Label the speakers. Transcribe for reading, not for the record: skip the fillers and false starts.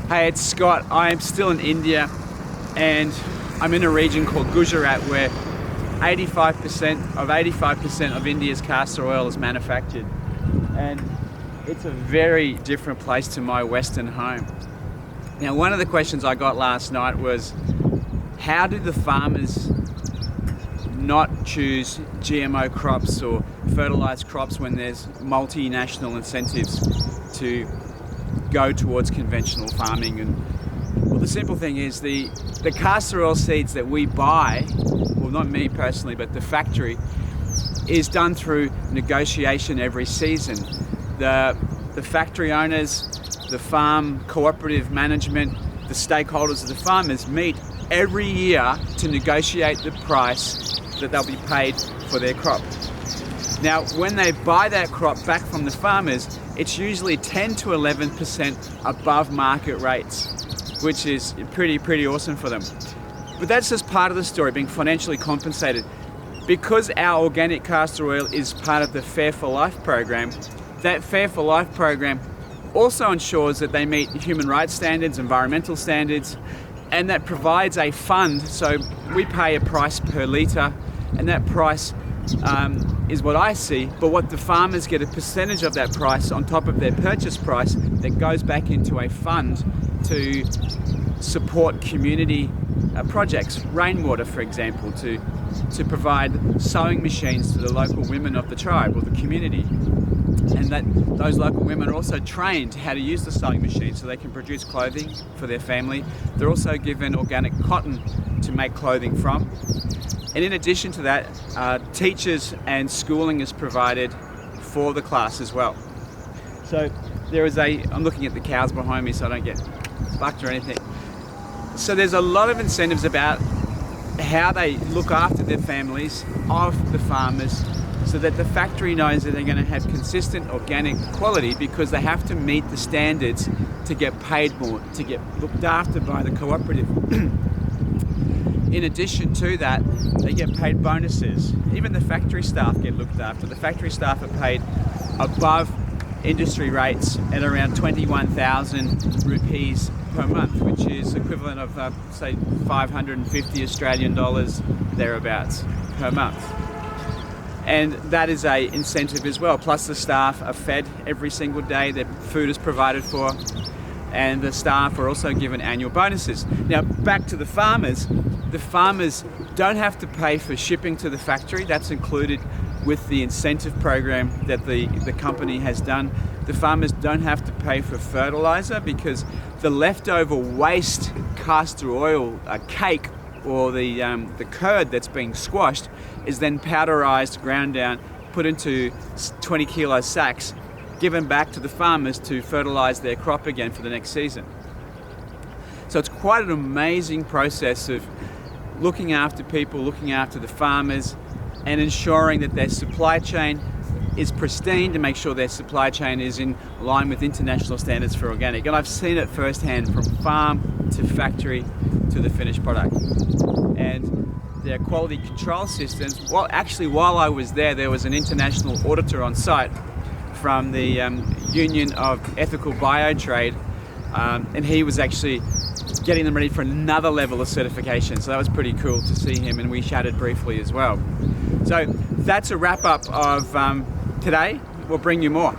Speaker 1: Hey, it's Scott. I'm still in India and I'm in a region called Gujarat where 85% of India's castor oil is manufactured. And it's a very different place to my Western home. Now, one of the questions I got last night was, how do the farmers not choose GMO crops or fertilized crops when there's multinational incentives to go towards conventional farming? And well, the simple thing is the castor oil seeds that we buy, well, not me personally, but the factory, is done through negotiation every season. The factory owners, the farm cooperative management, the stakeholders of the farmers meet every year to negotiate the price that they'll be paid for their crop. Now, when they buy that crop back from the farmers, it's usually 10 to 11% above market rates, which is pretty awesome for them. But that's just part of the story, being financially compensated. Because our organic castor oil is part of the Fair for Life program, that Fair for Life program also ensures that they meet human rights standards, environmental standards, and that provides a fund. So we pay a price per litre, and that price is what I see, but what the farmers get a percentage of that price on top of their purchase price that goes back into a fund to support community projects, rainwater, for example, to provide sewing machines to the local women of the tribe or the community. And that those local women are also trained how to use the sewing machine so they can produce clothing for their family. They're also given organic cotton to make clothing from. And in addition to that, teachers and schooling is provided for the class as well. So there is I'm looking at the cows behind me so I don't get bucked or anything. So there's a lot of incentives about how they look after their families of the farmers, so that the factory knows that they're going to have consistent organic quality, because they have to meet the standards to get paid more, to get looked after by the cooperative. In addition to that, they get paid bonuses. Even the factory staff get looked after. The factory staff are paid above industry rates at around 21,000 rupees per month, which is equivalent of, say, 550 Australian dollars thereabouts per month. And that is a incentive as well. Plus the staff are fed every single day, their food is provided for, and the staff are also given annual bonuses. Now, back to the farmers don't have to pay for shipping to the factory. That's included with the incentive program that the company has done. The farmers don't have to pay for fertilizer, because the leftover waste castor oil cake, or the curd that's being squashed, is then powderized, ground down, put into 20 kilo sacks, given back to the farmers to fertilize their crop again for the next season. So it's quite an amazing process of looking after people, looking after the farmers, and ensuring that their supply chain is pristine, to make sure their supply chain is in line with international standards for organic. And I've seen it firsthand, from farm to factory to the finished product. And their quality control systems, well, actually, while I was there was an international auditor on site from the Union of Ethical Biotrade, and he was actually getting them ready for another level of certification. So that was pretty cool to see him, and we chatted briefly as well. So that's a wrap up of today. We'll bring you more.